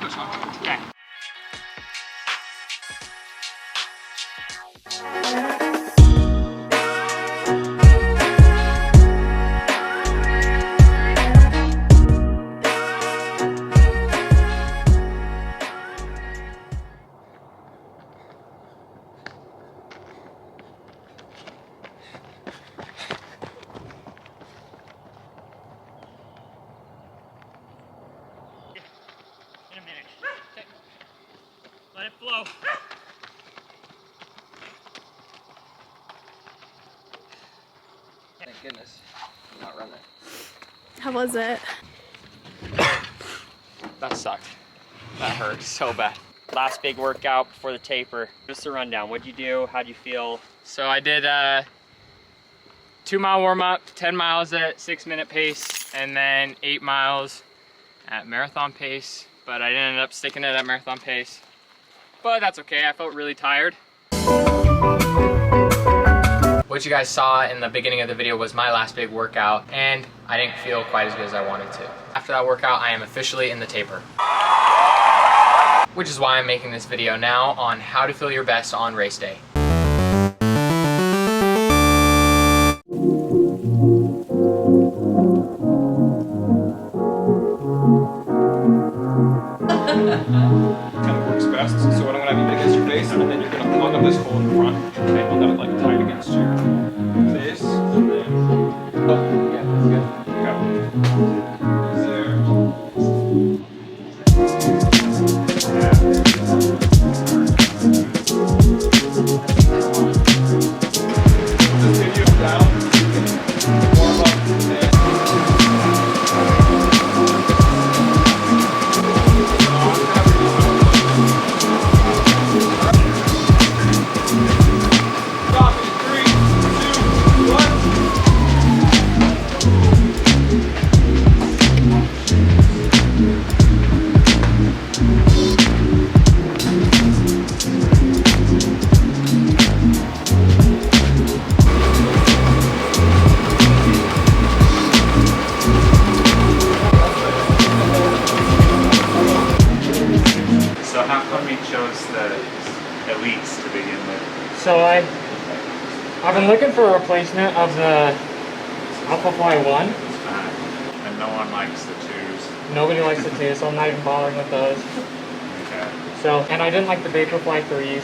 Okay. In a minute. Okay. Let it flow. Thank goodness, I'm not running. How was it? That sucked. That hurt so bad. Last big workout before the taper. Just a rundown. What'd you do? How'd you feel? So I did a 2-mile warm up, 10 miles at 6-minute pace, and then 8 miles at marathon pace. But I didn't end up sticking it at marathon pace. But that's okay, I felt really tired. What you guys saw in the beginning of the video was my last big workout, and I didn't feel quite as good as I wanted to. After that workout, I am officially in the taper. Which is why I'm making this video now on how to feel your best on race day. Kind of works best. So what I'm gonna have you do against your face, and then you're gonna plug up this hole in the front. Okay, we'll have it like tight against your face, and then oh yeah, that's good. Go. There. Just continue down. Warm up. So I've been looking for a replacement of the Alphafly 1. And no one likes the 2s. Nobody likes the 2, so I'm not even bothering with those. Okay. So, and I didn't like the Vaporfly 3s.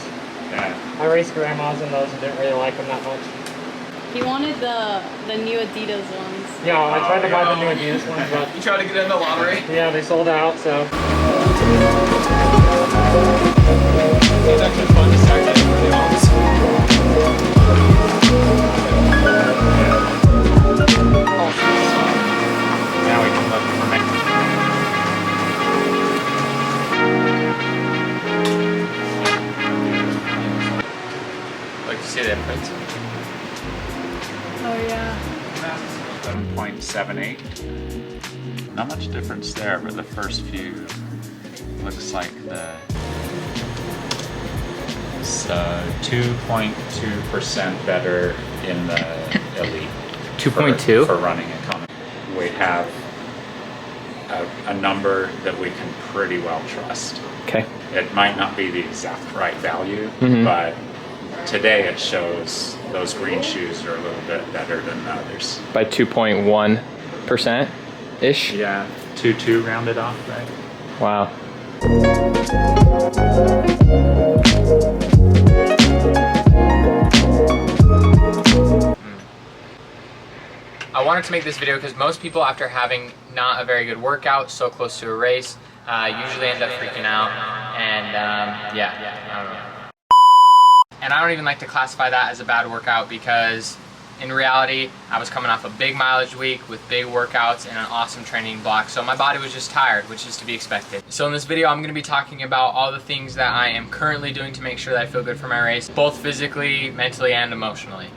Yeah. I raced grandmas in those and didn't really like them that much. He wanted the new Adidas ones. Yeah, I tried to buy the new Adidas ones, but You tried to get in the lottery? yeah, they sold out, so. It's actually fun to start getting for the arms. Now we can look for me. Like to see the inputs. Oh yeah. 7.78. Not much difference there, but the first few looks like the 2.2% better in the elite. 2.2? for running economy. We have a number that we can pretty well trust. Okay. It might not be the exact right value, Mhm. but today it shows those green shoes are a little bit better than the others. By 2.1%-ish? Yeah, 2.2 rounded off, right? Wow. I wanted to make this video because most people, after having not a very good workout so close to a race, usually end up freaking out, and yeah, I don't know. And I don't even like to classify that as a bad workout because in reality, I was coming off a big mileage week with big workouts and an awesome training block, so my body was just tired, which is to be expected. So in this video, I'm going to be talking about all the things that I am currently doing to make sure that I feel good for my race, both physically, mentally, and emotionally.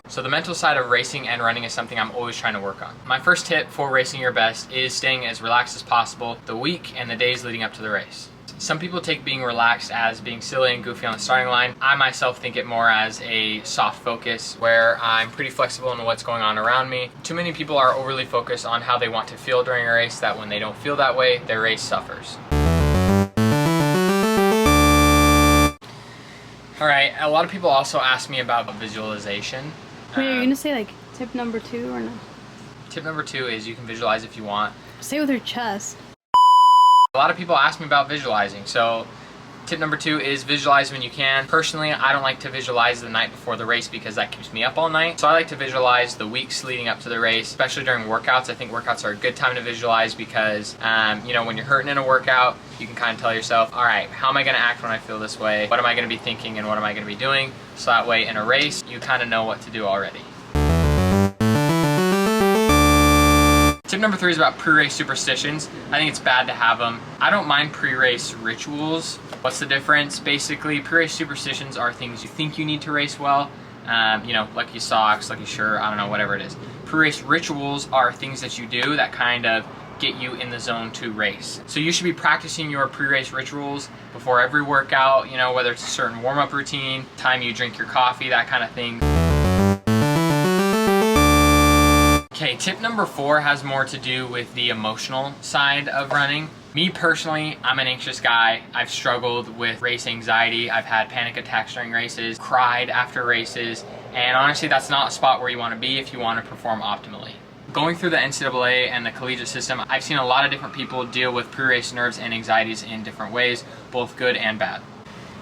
So the mental side of racing and running is something I'm always trying to work on. My first tip for racing your best is staying as relaxed as possible the week and the days leading up to the race. Some people take being relaxed as being silly and goofy on the starting line. I myself think it more as a soft focus where I'm pretty flexible in what's going on around me. Too many people are overly focused on how they want to feel during a race that when they don't feel that way, their race suffers. All right, a lot of people also ask me about visualization. Wait, are you gonna say like tip number 2 or no? Tip number 2 is you can visualize if you want. Say it with your chest. A lot of people ask me about visualizing, so tip number 2 is visualize when you can. Personally, I don't like to visualize the night before the race because that keeps me up all night. So I like to visualize the weeks leading up to the race, especially during workouts. I think workouts are a good time to visualize because, you know, when you're hurting in a workout, you can kind of tell yourself, all right, how am I gonna act when I feel this way? What am I gonna be thinking and what am I gonna be doing? So that way in a race, you kind of know what to do already. Tip number 3 is about pre-race superstitions. I think it's bad to have them. I don't mind pre-race rituals. What's the difference? Basically, pre-race superstitions are things you think you need to race well. You know, lucky socks, lucky shirt, I don't know, whatever it is. Pre-race rituals are things that you do that kind of get you in the zone to race. So you should be practicing your pre-race rituals before every workout, you know, whether it's a certain warm-up routine, time you drink your coffee, that kind of thing. Okay, tip number 4 has more to do with the emotional side of running. Me personally, I'm an anxious guy. I've struggled with race anxiety. I've had panic attacks during races, cried after races, and honestly, that's not a spot where you want to be if you want to perform optimally. Going through the NCAA and the collegiate system, I've seen a lot of different people deal with pre-race nerves and anxieties in different ways, both good and bad.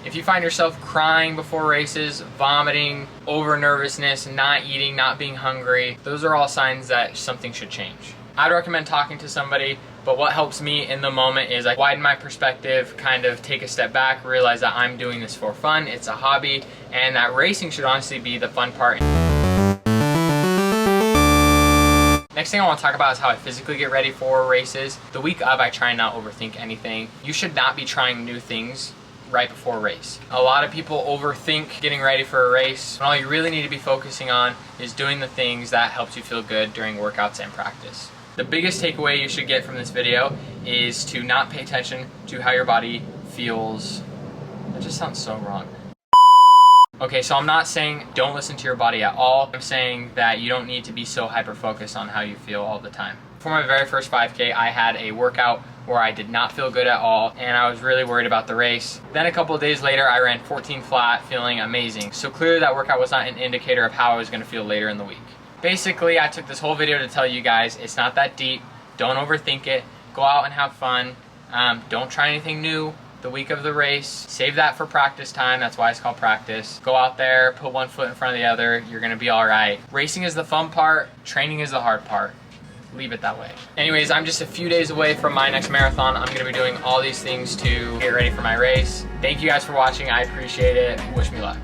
If you find yourself crying before races, vomiting, over nervousness, not eating, not being hungry, those are all signs that something should change. I'd recommend talking to somebody, but what helps me in the moment is I widen my perspective, kind of take a step back, realize that I'm doing this for fun, it's a hobby, and that racing should honestly be the fun part. Next thing I want to talk about is how I physically get ready for races. The week of, I try not overthink anything. You should not be trying new things right before a race. A lot of people overthink getting ready for a race, and all you really need to be focusing on is doing the things that helps you feel good during workouts and practice. The biggest takeaway you should get from this video is to not pay attention to how your body feels. That just sounds so wrong. Okay, so I'm not saying don't listen to your body at all. I'm saying that you don't need to be so hyper-focused on how you feel all the time. For my very first 5K, I had a workout where I did not feel good at all, and I was really worried about the race. Then a couple of days later, I ran 14 flat, feeling amazing. So clearly that workout was not an indicator of how I was gonna feel later in the week. Basically, I took this whole video to tell you guys it's not that deep. Don't overthink it. Go out and have fun. Don't try anything new the week of the race. Save that for practice time. That's why it's called practice. Go out there, put one foot in front of the other. You're gonna be all right. Racing is the fun part. Training is the hard part. Leave it that way. Anyways, I'm just a few days away from my next marathon. I'm gonna be doing all these things to get ready for my race. Thank you guys for watching. I appreciate it. Wish me luck.